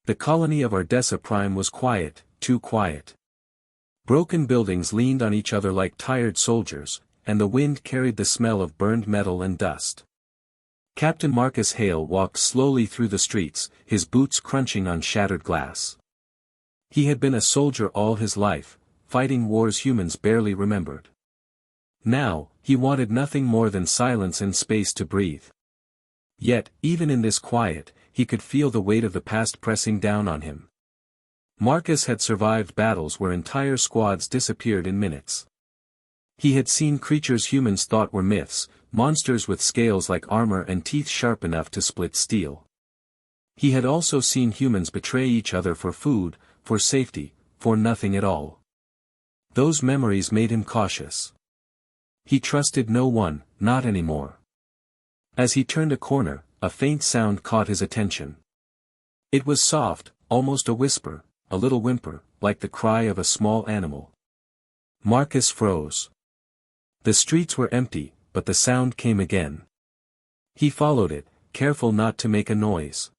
The colony of Ardessa Prime was quiet, too quiet. Broken buildings leaned on each other like tired soldiers, and the wind carried the smell of burned metal and dust. Captain Marcus Hale walked slowly through the streets, his boots crunching on shattered glass. He had been a soldier all his life, fighting wars humans barely remembered. Now, he wanted nothing more than silence and space to breathe. Yet, even in this quiet, he could feel the weight of the past pressing down on him. Marcus had survived battles where entire squads disappeared in minutes. He had seen creatures humans thought were myths, monsters with scales like armor and teeth sharp enough to split steel. He had also seen humans betray each other for food, for safety, for nothing at all. Those memories made him cautious. He trusted no one, not anymore. As he turned a corner, a faint sound caught his attention. It was soft, almost a whisper, a little whimper, like the cry of a small animal. Marcus froze. The streets were empty, but the sound came again. He followed it, careful not to make a noise.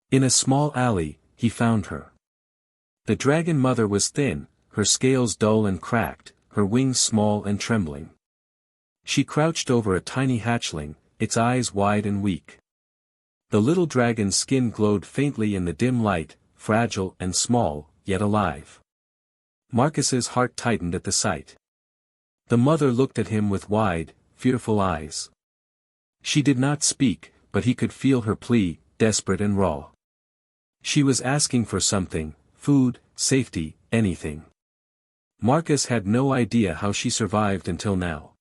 In a small alley, he found her. The dragon mother was thin, her scales dull and cracked, her wings small and trembling. She crouched over a tiny hatchling, its eyes wide and weak. The little dragon's skin glowed faintly in the dim light, fragile and small, yet alive. Marcus's heart tightened at the sight. The mother looked at him with wide, fearful eyes. She did not speak, but he could feel her plea, desperate and raw. She was asking for something, food, safety, anything. Marcus had no idea how she survived until now.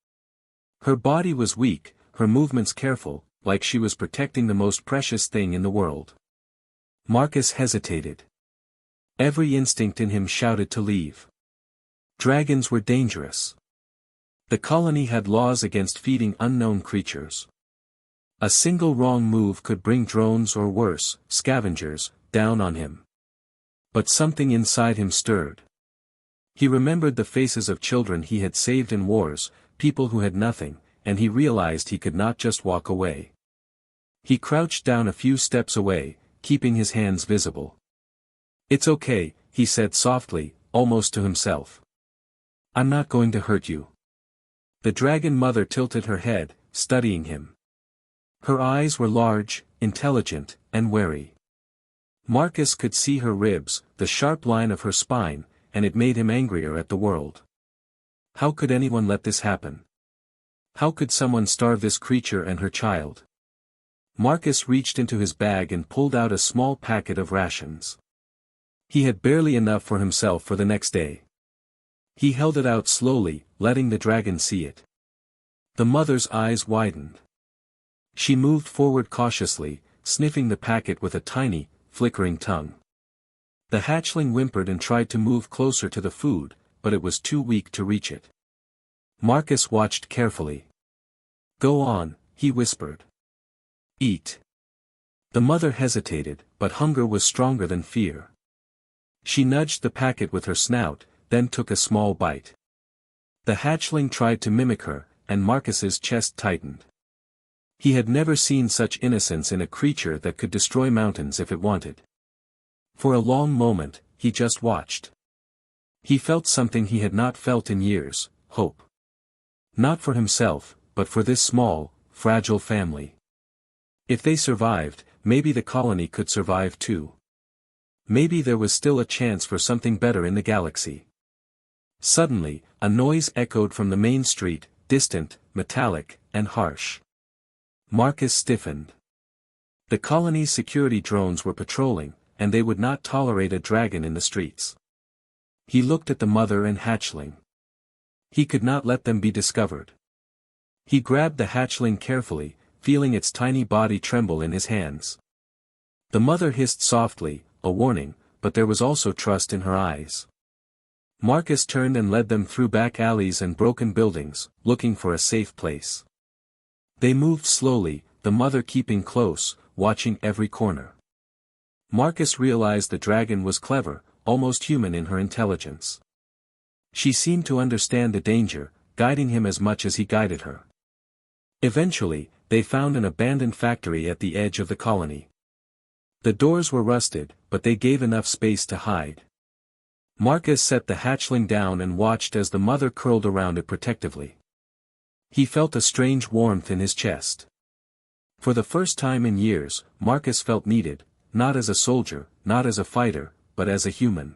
Her body was weak, her movements careful, like she was protecting the most precious thing in the world. Marcus hesitated. Every instinct in him shouted to leave. Dragons were dangerous. The colony had laws against feeding unknown creatures. A single wrong move could bring drones or worse, scavengers, down on him. But something inside him stirred. He remembered the faces of children he had saved in wars, people who had nothing, and he realized he could not just walk away. He crouched down a few steps away, keeping his hands visible. "It's okay," he said softly, almost to himself. "I'm not going to hurt you." The dragon mother tilted her head, studying him. Her eyes were large, intelligent, and wary. Marcus could see her ribs, the sharp line of her spine, and it made him angrier at the world. How could anyone let this happen? How could someone starve this creature and her child? Marcus reached into his bag and pulled out a small packet of rations. He had barely enough for himself for the next day. He held it out slowly, letting the dragon see it. The mother's eyes widened. She moved forward cautiously, sniffing the packet with a tiny, flickering tongue. The hatchling whimpered and tried to move closer to the food, but it was too weak to reach it. Marcus watched carefully. "Go on," he whispered. "Eat." The mother hesitated, but hunger was stronger than fear. She nudged the packet with her snout, then took a small bite. The hatchling tried to mimic her, and Marcus's chest tightened. He had never seen such innocence in a creature that could destroy mountains if it wanted. For a long moment, he just watched. He felt something he had not felt in years, hope. Not for himself, but for this small, fragile family. If they survived, maybe the colony could survive too. Maybe there was still a chance for something better in the galaxy. Suddenly, a noise echoed from the main street, distant, metallic, and harsh. Marcus stiffened. The colony's security drones were patrolling, and they would not tolerate a dragon in the streets. He looked at the mother and hatchling. He could not let them be discovered. He grabbed the hatchling carefully, feeling its tiny body tremble in his hands. The mother hissed softly, a warning, but there was also trust in her eyes. Marcus turned and led them through back alleys and broken buildings, looking for a safe place. They moved slowly, the mother keeping close, watching every corner. Marcus realized the dragon was clever, almost human in her intelligence. She seemed to understand the danger, guiding him as much as he guided her. Eventually, they found an abandoned factory at the edge of the colony. The doors were rusted, but they gave enough space to hide. Marcus set the hatchling down and watched as the mother curled around it protectively. He felt a strange warmth in his chest. For the first time in years, Marcus felt needed, not as a soldier, not as a fighter, but as a human.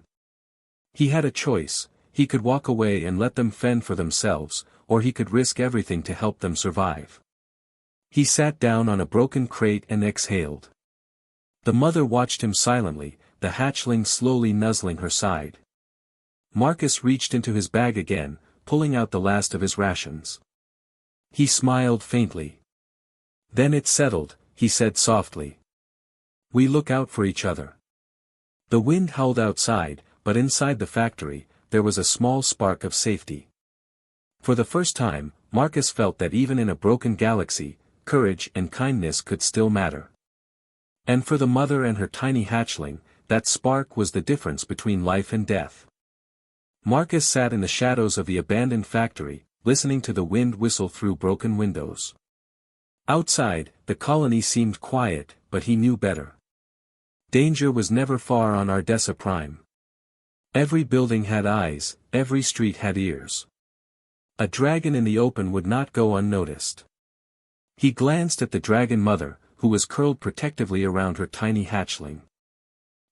He had a choice: he could walk away and let them fend for themselves, or he could risk everything to help them survive. He sat down on a broken crate and exhaled. The mother watched him silently, the hatchling slowly nuzzling her side. Marcus reached into his bag again, pulling out the last of his rations. He smiled faintly. "Then it's settled," he said softly. "We look out for each other." The wind howled outside, but inside the factory, there was a small spark of safety. For the first time, Marcus felt that even in a broken galaxy, courage and kindness could still matter. And for the mother and her tiny hatchling, that spark was the difference between life and death. Marcus sat in the shadows of the abandoned factory, listening to the wind whistle through broken windows. Outside, the colony seemed quiet, but he knew better. Danger was never far on Ardessa Prime. Every building had eyes, every street had ears. A dragon in the open would not go unnoticed. He glanced at the dragon mother, who was curled protectively around her tiny hatchling.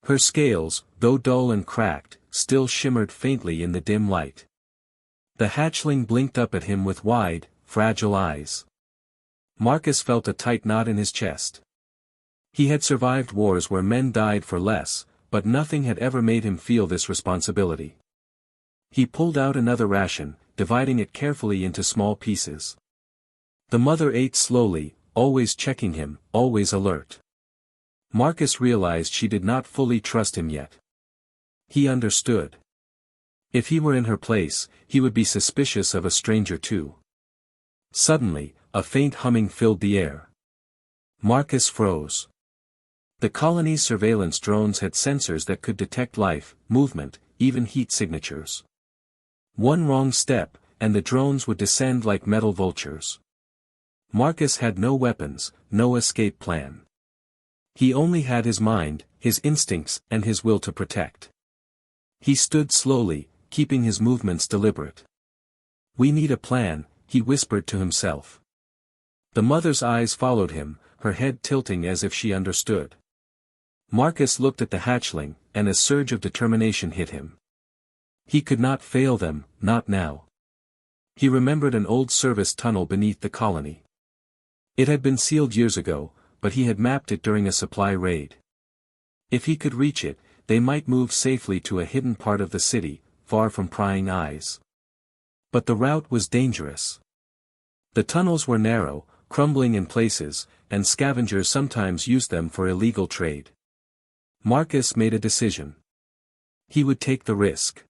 Her scales, though dull and cracked, still shimmered faintly in the dim light. The hatchling blinked up at him with wide, fragile eyes. Marcus felt a tight knot in his chest. He had survived wars where men died for less, but nothing had ever made him feel this responsibility. He pulled out another ration, dividing it carefully into small pieces. The mother ate slowly, always checking him, always alert. Marcus realized she did not fully trust him yet. He understood. If he were in her place, he would be suspicious of a stranger too. Suddenly, a faint humming filled the air. Marcus froze. The colony's surveillance drones had sensors that could detect life, movement, even heat signatures. One wrong step, and the drones would descend like metal vultures. Marcus had no weapons, no escape plan. He only had his mind, his instincts, and his will to protect. He stood slowly, keeping his movements deliberate. "We need a plan," he whispered to himself. The mother's eyes followed him, her head tilting as if she understood. Marcus looked at the hatchling, and a surge of determination hit him. He could not fail them, not now. He remembered an old service tunnel beneath the colony. It had been sealed years ago, but he had mapped it during a supply raid. If he could reach it, they might move safely to a hidden part of the city, far from prying eyes. But the route was dangerous. The tunnels were narrow, crumbling in places, and scavengers sometimes used them for illegal trade. Marcus made a decision. He would take the risk.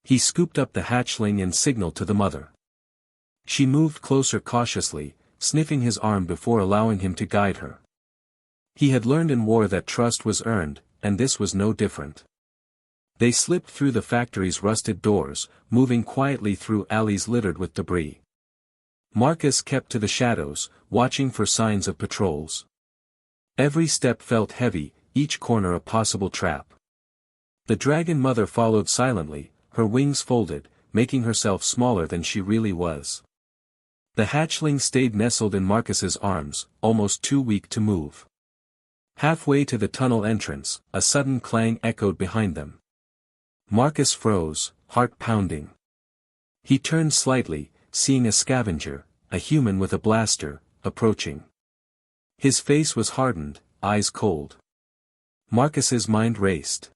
He scooped up the hatchling and signaled to the mother. She moved closer cautiously, sniffing his arm before allowing him to guide her. He had learned in war that trust was earned, and this was no different. They slipped through the factory's rusted doors, moving quietly through alleys littered with debris. Marcus kept to the shadows, watching for signs of patrols. Every step felt heavy, each corner a possible trap. The dragon mother followed silently, her wings folded, making herself smaller than she really was. The hatchling stayed nestled in Marcus's arms, almost too weak to move. Halfway to the tunnel entrance, a sudden clang echoed behind them. Marcus froze, heart pounding. He turned slightly, seeing a scavenger, a human with a blaster, approaching. His face was hardened, eyes cold. Marcus's mind raced.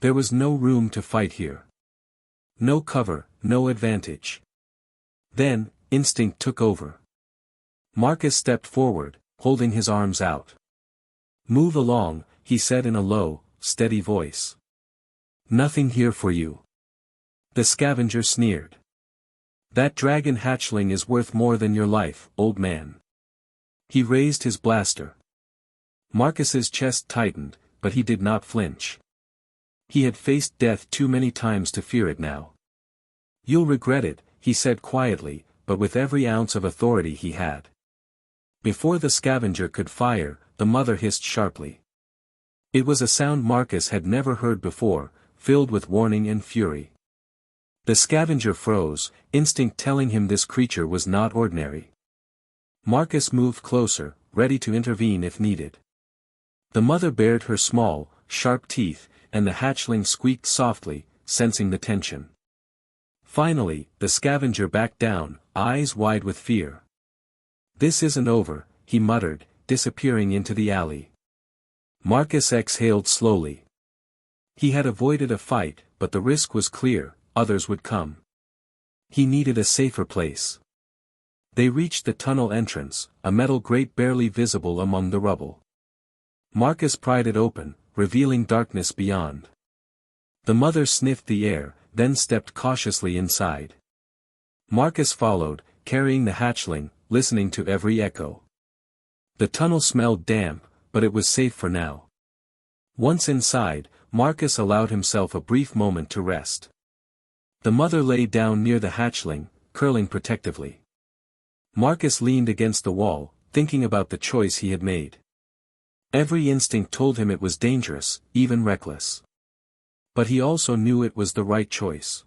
There was no room to fight here. No cover, no advantage. Then, instinct took over. Marcus stepped forward, holding his arms out. "Move along," he said in a low, steady voice. "Nothing here for you." The scavenger sneered. "That dragon hatchling is worth more than your life, old man." He raised his blaster. Marcus's chest tightened, but he did not flinch. He had faced death too many times to fear it now. "You'll regret it," he said quietly, but with every ounce of authority he had. Before the scavenger could fire, the mother hissed sharply. It was a sound Marcus had never heard before, filled with warning and fury. The scavenger froze, instinct telling him this creature was not ordinary. Marcus moved closer, ready to intervene if needed. The mother bared her small, sharp teeth, and the hatchling squeaked softly, sensing the tension. Finally, the scavenger backed down, eyes wide with fear. "This isn't over," he muttered, disappearing into the alley. Marcus exhaled slowly. He had avoided a fight, but the risk was clear, others would come. He needed a safer place. They reached the tunnel entrance, a metal grate barely visible among the rubble. Marcus pried it open, revealing darkness beyond. The mother sniffed the air, then stepped cautiously inside. Marcus followed, carrying the hatchling, listening to every echo. The tunnel smelled damp, but it was safe for now. Once inside, Marcus allowed himself a brief moment to rest. The mother lay down near the hatchling, curling protectively. Marcus leaned against the wall, thinking about the choice he had made. Every instinct told him it was dangerous, even reckless. But he also knew it was the right choice.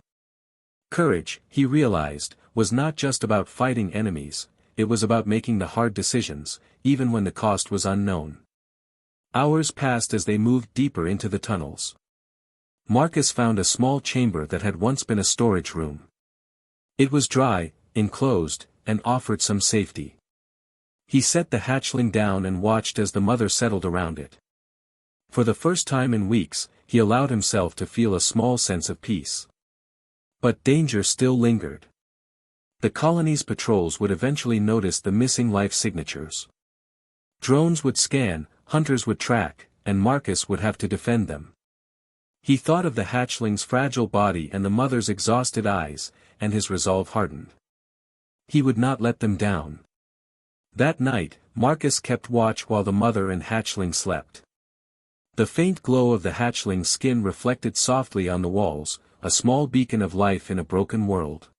Courage, he realized, was not just about fighting enemies, it was about making the hard decisions, even when the cost was unknown. Hours passed as they moved deeper into the tunnels. Marcus found a small chamber that had once been a storage room. It was dry, enclosed, and offered some safety. He set the hatchling down and watched as the mother settled around it. For the first time in weeks, he allowed himself to feel a small sense of peace. But danger still lingered. The colony's patrols would eventually notice the missing life signatures. Drones would scan, hunters would track, and Marcus would have to defend them. He thought of the hatchling's fragile body and the mother's exhausted eyes, and his resolve hardened. He would not let them down. That night, Marcus kept watch while the mother and hatchling slept. The faint glow of the hatchling's skin reflected softly on the walls, a small beacon of life in a broken world.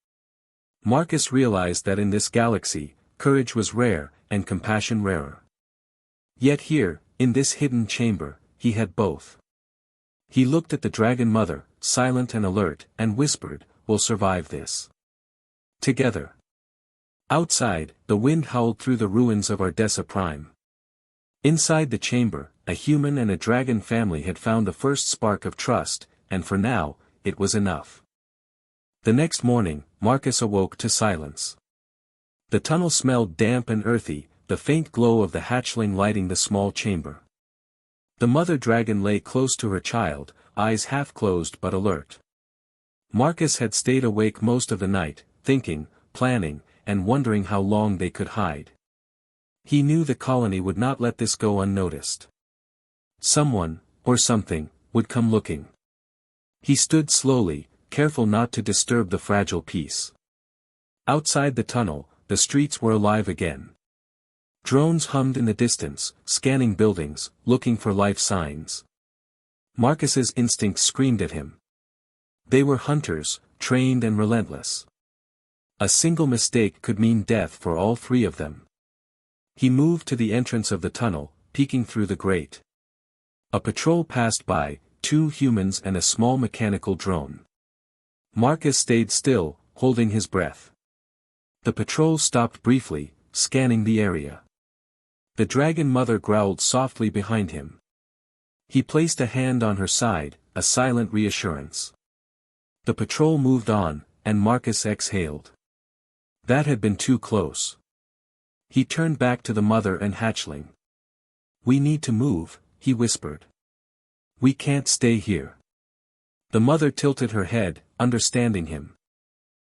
Marcus realized that in this galaxy, courage was rare, and compassion rarer. Yet here, in this hidden chamber, he had both. He looked at the dragon mother, silent and alert, and whispered, "We'll survive this. Together." Outside, the wind howled through the ruins of Ardessa Prime. Inside the chamber, a human and a dragon family had found the first spark of trust, and for now, it was enough. The next morning, Marcus awoke to silence. The tunnel smelled damp and earthy, the faint glow of the hatchling lighting the small chamber. The mother dragon lay close to her child, eyes half closed but alert. Marcus had stayed awake most of the night, thinking, planning, and wondering how long they could hide. He knew the colony would not let this go unnoticed. Someone, or something, would come looking. He stood slowly, careful not to disturb the fragile peace. Outside the tunnel, the streets were alive again. Drones hummed in the distance, scanning buildings, looking for life signs. Marcus's instincts screamed at him. They were hunters, trained and relentless. A single mistake could mean death for all three of them. He moved to the entrance of the tunnel, peeking through the grate. A patrol passed by, 2 humans and a small mechanical drone. Marcus stayed still, holding his breath. The patrol stopped briefly, scanning the area. The dragon mother growled softly behind him. He placed a hand on her side, a silent reassurance. The patrol moved on, and Marcus exhaled. That had been too close. He turned back to the mother and hatchling. "We need to move," he whispered. "We can't stay here." The mother tilted her head, understanding him.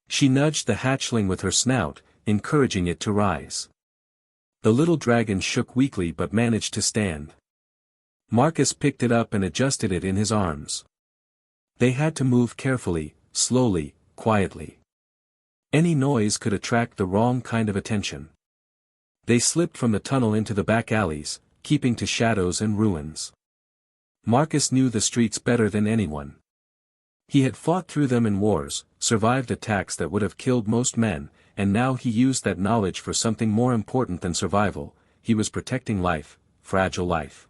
She nudged the hatchling with her snout, encouraging it to rise. The little dragon shook weakly but managed to stand. Marcus picked it up and adjusted it in his arms. They had to move carefully, slowly, quietly. Any noise could attract the wrong kind of attention. They slipped from the tunnel into the back alleys, keeping to shadows and ruins. Marcus knew the streets better than anyone. He had fought through them in wars, survived attacks that would have killed most men, and now he used that knowledge for something more important than survival. He was protecting life, fragile life.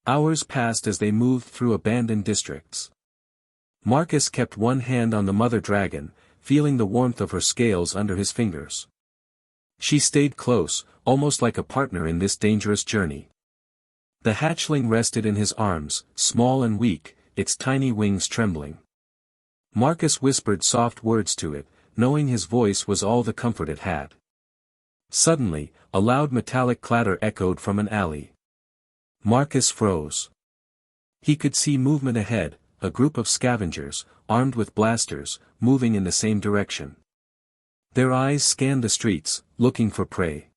Hours passed as they moved through abandoned districts. Marcus kept one hand on the mother dragon, feeling the warmth of her scales under his fingers. She stayed close, almost like a partner in this dangerous journey. The hatchling rested in his arms, small and weak, its tiny wings trembling. Marcus whispered soft words to it, knowing his voice was all the comfort it had. Suddenly, a loud metallic clatter echoed from an alley. Marcus froze. He could see movement ahead, a group of scavengers, armed with blasters, moving in the same direction. Their eyes scanned the streets, looking for prey.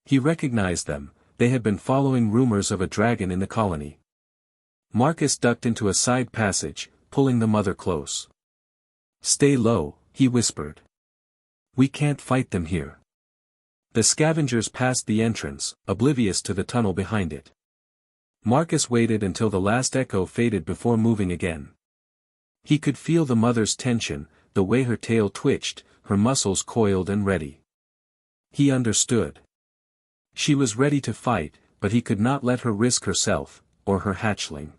He recognized them. They had been following rumors of a dragon in the colony. Marcus ducked into a side passage, pulling the mother close. "Stay low," he whispered. "We can't fight them here." The scavengers passed the entrance, oblivious to the tunnel behind it. Marcus waited until the last echo faded before moving again. He could feel the mother's tension, the way her tail twitched, her muscles coiled and ready. He understood. She was ready to fight, but he could not let her risk herself, or her hatchling.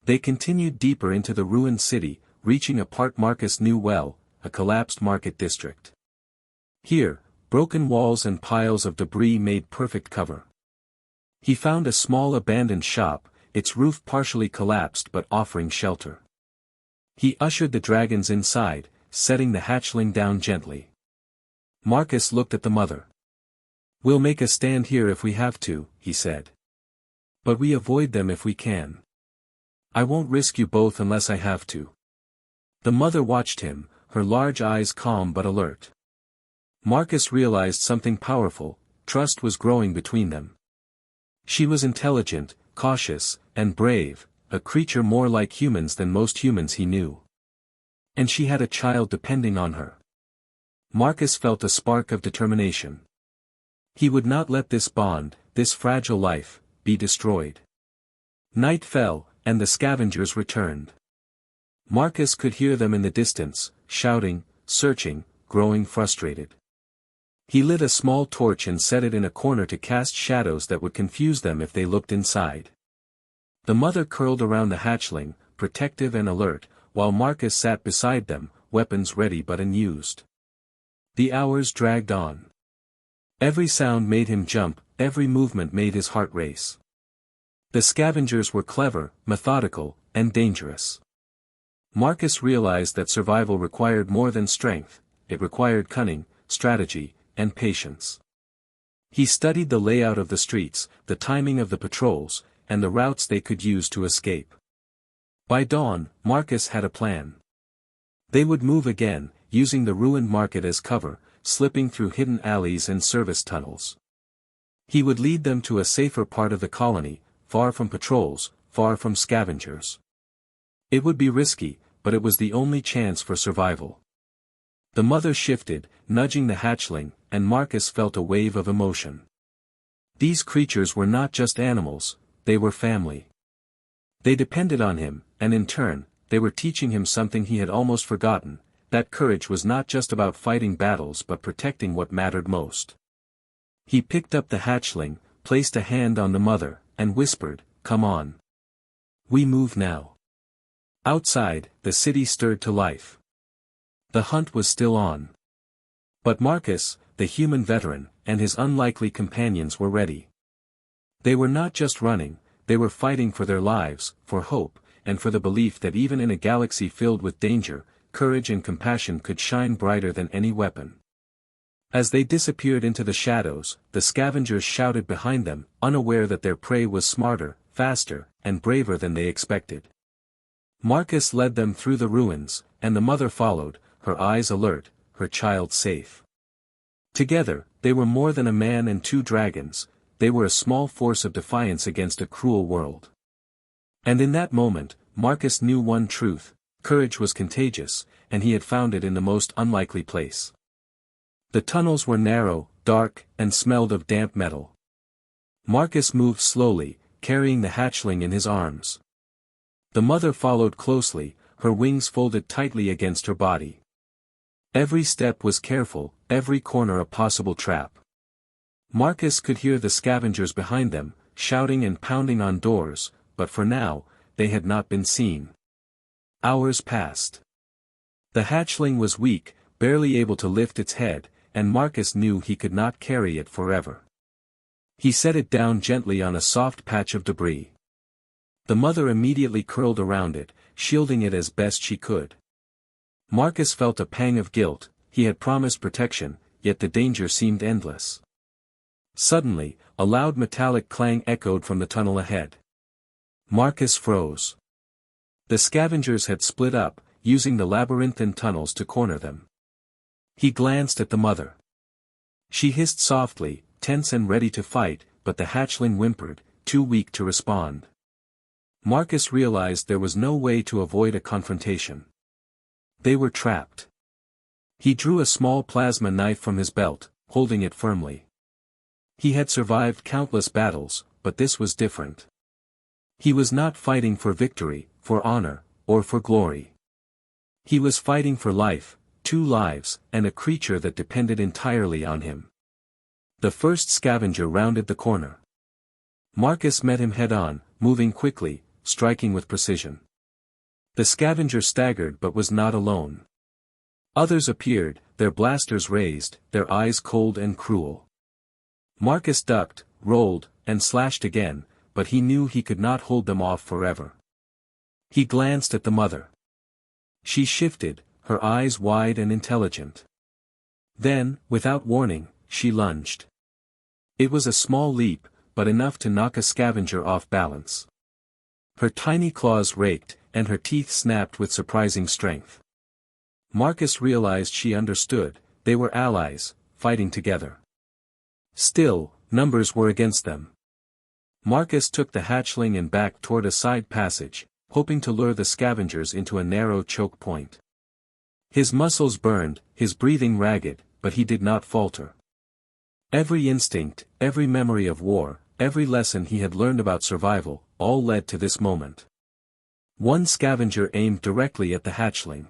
They continued deeper into the ruined city, reaching a part Marcus knew well, a collapsed market district. Here, broken walls and piles of debris made perfect cover. He found a small abandoned shop, its roof partially collapsed but offering shelter. He ushered the dragons inside, setting the hatchling down gently. Marcus looked at the mother. "We'll make a stand here if we have to," he said. "But we avoid them if we can. I won't risk you both unless I have to." The mother watched him, her large eyes calm but alert. Marcus realized something powerful. Trust was growing between them. She was intelligent, cautious, and brave, a creature more like humans than most humans he knew. And she had a child depending on her. Marcus felt a spark of determination. He would not let this bond, this fragile life, be destroyed. Night fell, and the scavengers returned. Marcus could hear them in the distance, shouting, searching, growing frustrated. He lit a small torch and set it in a corner to cast shadows that would confuse them if they looked inside. The mother curled around the hatchling, protective and alert, while Marcus sat beside them, weapons ready but unused. The hours dragged on. Every sound made him jump, every movement made his heart race. The scavengers were clever, methodical, and dangerous. Marcus realized that survival required more than strength, it required cunning, strategy, and patience. He studied the layout of the streets, the timing of the patrols, and the routes they could use to escape. By dawn, Marcus had a plan. They would move again, using the ruined market as cover, slipping through hidden alleys and service tunnels. He would lead them to a safer part of the colony, far from patrols, far from scavengers. It would be risky, but it was the only chance for survival. The mother shifted, nudging the hatchling, and Marcus felt a wave of emotion. These creatures were not just animals, they were family. They depended on him, and in turn, they were teaching him something he had almost forgotten, that courage was not just about fighting battles but protecting what mattered most. He picked up the hatchling, placed a hand on the mother, and whispered, "Come on. We move now." Outside, the city stirred to life. The hunt was still on. But Marcus, the human veteran, and his unlikely companions were ready. They were not just running, they were fighting for their lives, for hope, and for the belief that even in a galaxy filled with danger, courage and compassion could shine brighter than any weapon. As they disappeared into the shadows, the scavengers shouted behind them, unaware that their prey was smarter, faster, and braver than they expected. Marcus led them through the ruins, and the mother followed, her eyes alert, her child safe. Together, they were more than a man and two dragons, they were a small force of defiance against a cruel world. And in that moment, Marcus knew one truth: courage was contagious, and he had found it in the most unlikely place. The tunnels were narrow, dark, and smelled of damp metal. Marcus moved slowly, carrying the hatchling in his arms. The mother followed closely, her wings folded tightly against her body. Every step was careful, every corner a possible trap. Marcus could hear the scavengers behind them, shouting and pounding on doors, but for now, they had not been seen. Hours passed. The hatchling was weak, barely able to lift its head, and Marcus knew he could not carry it forever. He set it down gently on a soft patch of debris. The mother immediately curled around it, shielding it as best she could. Marcus felt a pang of guilt. He had promised protection, yet the danger seemed endless. Suddenly, a loud metallic clang echoed from the tunnel ahead. Marcus froze. The scavengers had split up, using the labyrinthine tunnels to corner them. He glanced at the mother. She hissed softly, tense and ready to fight, but the hatchling whimpered, too weak to respond. Marcus realized there was no way to avoid a confrontation. They were trapped. He drew a small plasma knife from his belt, holding it firmly. He had survived countless battles, but this was different. He was not fighting for victory, for honor, or for glory. He was fighting for life, 2 lives, and a creature that depended entirely on him. The first scavenger rounded the corner. Marcus met him head-on, moving quickly, striking with precision. The scavenger staggered but was not alone. Others appeared, their blasters raised, their eyes cold and cruel. Marcus ducked, rolled, and slashed again, but he knew he could not hold them off forever. He glanced at the mother. She shifted, her eyes wide and intelligent. Then, without warning, she lunged. It was a small leap, but enough to knock a scavenger off balance. Her tiny claws raked, and her teeth snapped with surprising strength. Marcus realized she understood, they were allies, fighting together. Still, numbers were against them. Marcus took the hatchling and backed toward a side passage, hoping to lure the scavengers into a narrow choke point. His muscles burned, his breathing ragged, but he did not falter. Every instinct, every memory of war, every lesson he had learned about survival, all led to this moment. One scavenger aimed directly at the hatchling.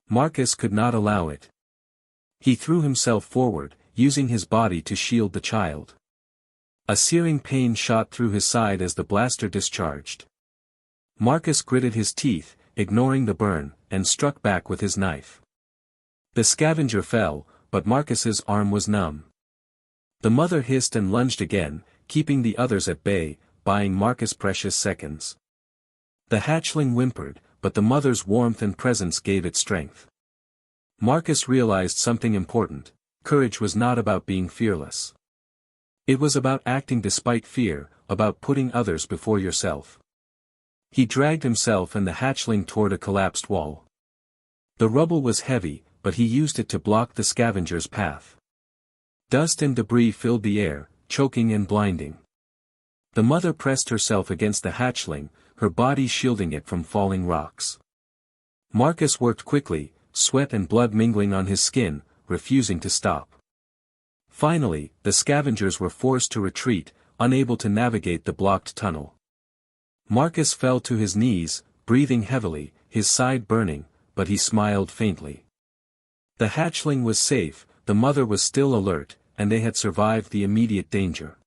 Marcus could not allow it. He threw himself forward, using his body to shield the child. A searing pain shot through his side as the blaster discharged. Marcus gritted his teeth, ignoring the burn, and struck back with his knife. The scavenger fell, but Marcus's arm was numb. The mother hissed and lunged again, keeping the others at bay, buying Marcus precious seconds. The hatchling whimpered, but the mother's warmth and presence gave it strength. Marcus realized something important: courage was not about being fearless. It was about acting despite fear, about putting others before yourself. He dragged himself and the hatchling toward a collapsed wall. The rubble was heavy, but he used it to block the scavenger's path. Dust and debris filled the air, choking and blinding. The mother pressed herself against the hatchling, her body shielding it from falling rocks. Marcus worked quickly, sweat and blood mingling on his skin, refusing to stop. Finally, the scavengers were forced to retreat, unable to navigate the blocked tunnel. Marcus fell to his knees, breathing heavily, his side burning, but he smiled faintly. The hatchling was safe, the mother was still alert, and they had survived the immediate danger.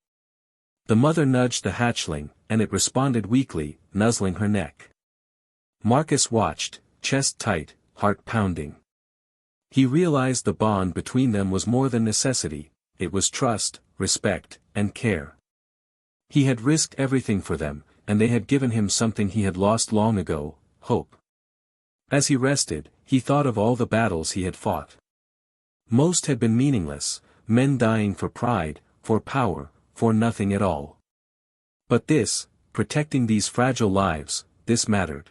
The mother nudged the hatchling, and it responded weakly, nuzzling her neck. Marcus watched, chest tight, heart pounding. He realized the bond between them was more than necessity, it was trust, respect, and care. He had risked everything for them, and they had given him something he had lost long ago: hope. As he rested, he thought of all the battles he had fought. Most had been meaningless, men dying for pride, for power, for nothing at all. But this, protecting these fragile lives, this mattered.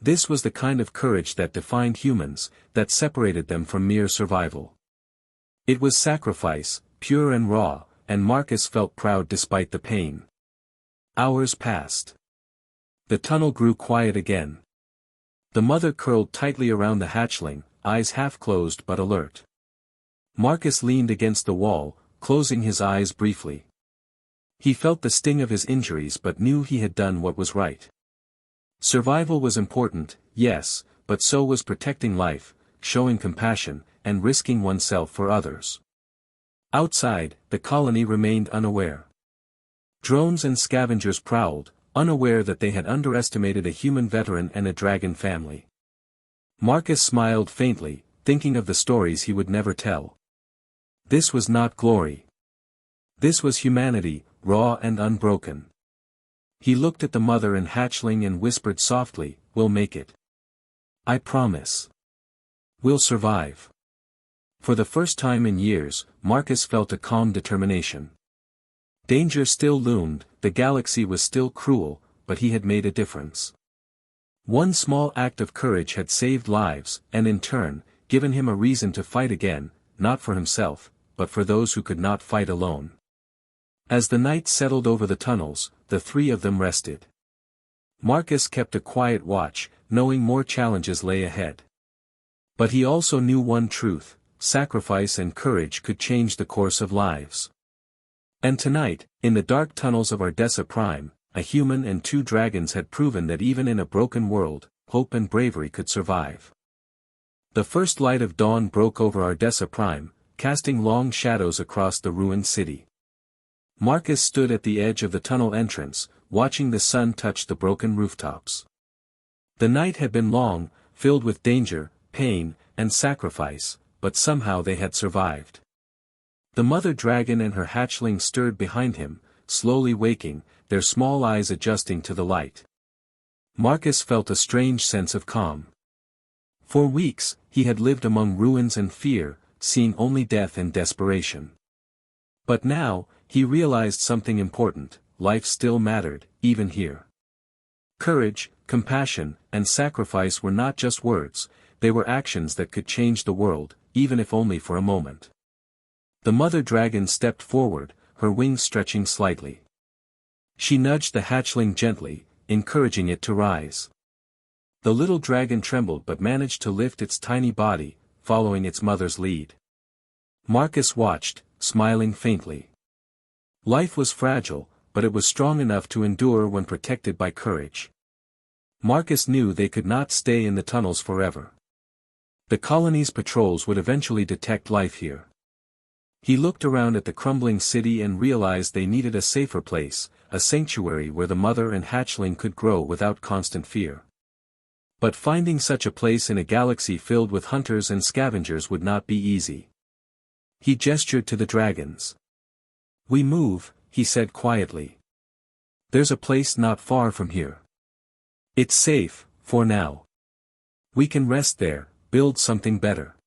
This was the kind of courage that defined humans, that separated them from mere survival. It was sacrifice, pure and raw, and Marcus felt proud despite the pain. Hours passed. The tunnel grew quiet again. The mother curled tightly around the hatchling, eyes half closed but alert. Marcus leaned against the wall, closing his eyes briefly. He felt the sting of his injuries but knew he had done what was right. Survival was important, yes, but so was protecting life, showing compassion, and risking oneself for others. Outside, the colony remained unaware. Drones and scavengers prowled, unaware that they had underestimated a human veteran and a dragon family. Marcus smiled faintly, thinking of the stories he would never tell. This was not glory. This was humanity, raw and unbroken. He looked at the mother and hatchling and whispered softly, "We'll make it. I promise. We'll survive." For the first time in years, Marcus felt a calm determination. Danger still loomed, the galaxy was still cruel, but he had made a difference. One small act of courage had saved lives, and in turn, given him a reason to fight again, not for himself, but for those who could not fight alone. As the night settled over the tunnels, the three of them rested. Marcus kept a quiet watch, knowing more challenges lay ahead. But he also knew one truth: sacrifice and courage could change the course of lives. And tonight, in the dark tunnels of Ardessa Prime, a human and two dragons had proven that even in a broken world, hope and bravery could survive. The first light of dawn broke over Ardessa Prime, casting long shadows across the ruined city. Marcus stood at the edge of the tunnel entrance, watching the sun touch the broken rooftops. The night had been long, filled with danger, pain, and sacrifice, but somehow they had survived. The mother dragon and her hatchling stirred behind him, slowly waking, their small eyes adjusting to the light. Marcus felt a strange sense of calm. For weeks, he had lived among ruins and fear, seeing only death and desperation. But now, he realized something important: life still mattered, even here. Courage, compassion, and sacrifice were not just words, they were actions that could change the world, even if only for a moment. The mother dragon stepped forward, her wings stretching slightly. She nudged the hatchling gently, encouraging it to rise. The little dragon trembled but managed to lift its tiny body, following its mother's lead. Marcus watched, smiling faintly. Life was fragile, but it was strong enough to endure when protected by courage. Marcus knew they could not stay in the tunnels forever. The colony's patrols would eventually detect life here. He looked around at the crumbling city and realized they needed a safer place, a sanctuary where the mother and hatchling could grow without constant fear. But finding such a place in a galaxy filled with hunters and scavengers would not be easy. He gestured to the dragons. "We move," he said quietly. "There's a place not far from here. It's safe, for now. We can rest there, build something better."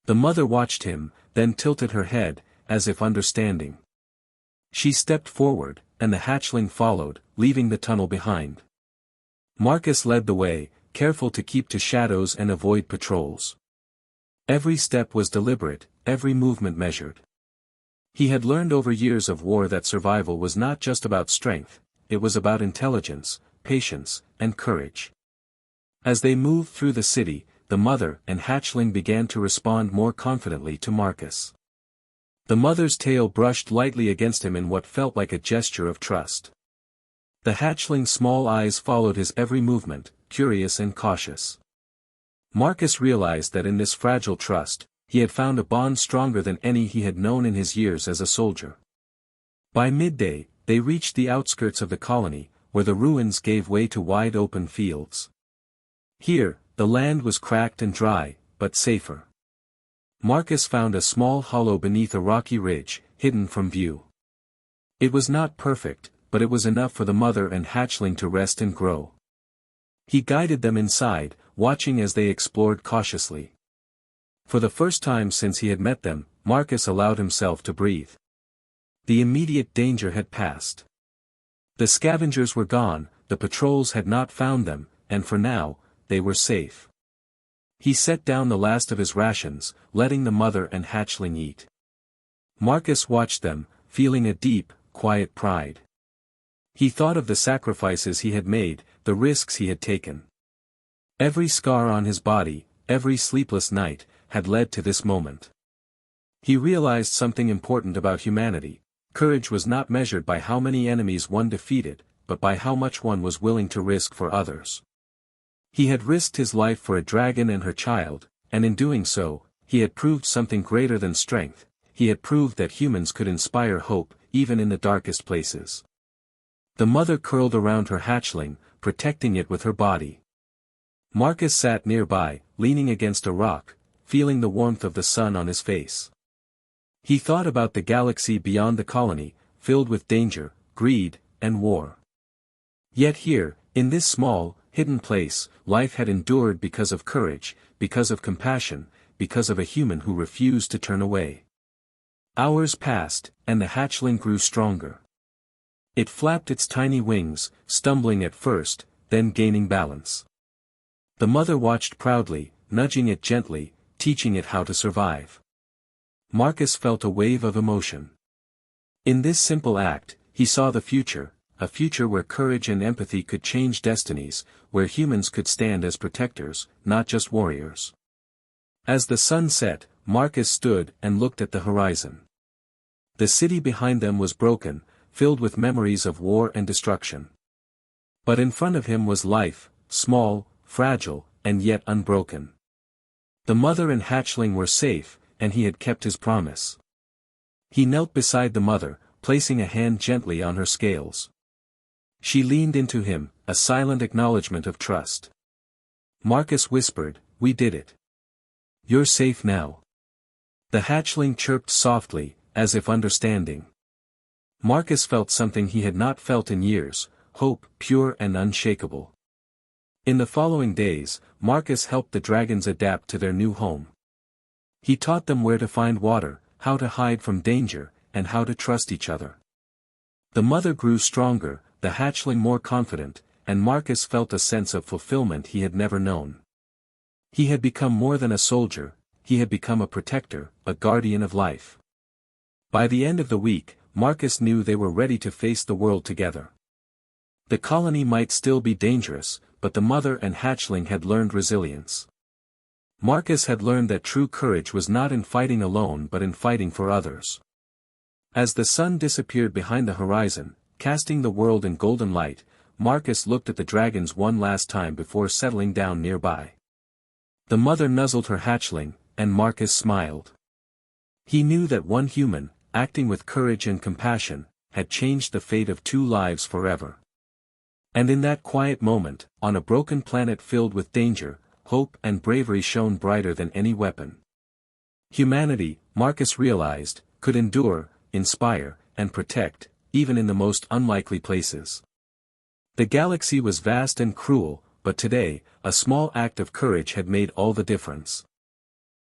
The mother watched him, then tilted her head, as if understanding. She stepped forward, and the hatchling followed, leaving the tunnel behind. Marcus led the way, careful to keep to shadows and avoid patrols. Every step was deliberate, every movement measured. He had learned over years of war that survival was not just about strength, it was about intelligence, patience, and courage. As they moved through the city, the mother and hatchling began to respond more confidently to Marcus. The mother's tail brushed lightly against him in what felt like a gesture of trust. The hatchling's small eyes followed his every movement, curious and cautious. Marcus realized that in this fragile trust, he had found a bond stronger than any he had known in his years as a soldier. By midday, they reached the outskirts of the colony, where the ruins gave way to wide open fields. Here, the land was cracked and dry, but safer. Marcus found a small hollow beneath a rocky ridge, hidden from view. It was not perfect, but it was enough for the mother and hatchling to rest and grow. He guided them inside, watching as they explored cautiously. For the first time since he had met them, Marcus allowed himself to breathe. The immediate danger had passed. The scavengers were gone, the patrols had not found them, and for now, they were safe. He set down the last of his rations, letting the mother and hatchling eat. Marcus watched them, feeling a deep, quiet pride. He thought of the sacrifices he had made, the risks he had taken. Every scar on his body, every sleepless night, had led to this moment. He realized something important about humanity: courage was not measured by how many enemies one defeated, but by how much one was willing to risk for others. He had risked his life for a dragon and her child, and in doing so, he had proved something greater than strength. He had proved that humans could inspire hope, even in the darkest places. The mother curled around her hatchling, protecting it with her body. Marcus sat nearby, leaning against a rock, feeling the warmth of the sun on his face. He thought about the galaxy beyond the colony, filled with danger, greed, and war. Yet here, in this small, hidden place, life had endured because of courage, because of compassion, because of a human who refused to turn away. Hours passed, and the hatchling grew stronger. It flapped its tiny wings, stumbling at first, then gaining balance. The mother watched proudly, nudging it gently, teaching it how to survive. Marcus felt a wave of emotion. In this simple act, he saw the future, a future where courage and empathy could change destinies, where humans could stand as protectors, not just warriors. As the sun set, Marcus stood and looked at the horizon. The city behind them was broken, filled with memories of war and destruction. But in front of him was life, small, fragile, and yet unbroken. The mother and hatchling were safe, and he had kept his promise. He knelt beside the mother, placing a hand gently on her scales. She leaned into him, a silent acknowledgement of trust. Marcus whispered, "We did it. You're safe now." The hatchling chirped softly, as if understanding. Marcus felt something he had not felt in years, hope, pure and unshakable. In the following days, Marcus helped the dragons adapt to their new home. He taught them where to find water, how to hide from danger, and how to trust each other. The mother grew stronger, the hatchling more confident, and Marcus felt a sense of fulfillment he had never known. He had become more than a soldier, he had become a protector, a guardian of life. By the end of the week, Marcus knew they were ready to face the world together. The colony might still be dangerous, but the mother and hatchling had learned resilience. Marcus had learned that true courage was not in fighting alone but in fighting for others. As the sun disappeared behind the horizon, casting the world in golden light, Marcus looked at the dragons one last time before settling down nearby. The mother nuzzled her hatchling, and Marcus smiled. He knew that one human, acting with courage and compassion, had changed the fate of two lives forever. And in that quiet moment, on a broken planet filled with danger, hope and bravery shone brighter than any weapon. Humanity, Marcus realized, could endure, inspire, and protect, even in the most unlikely places. The galaxy was vast and cruel, but today, a small act of courage had made all the difference.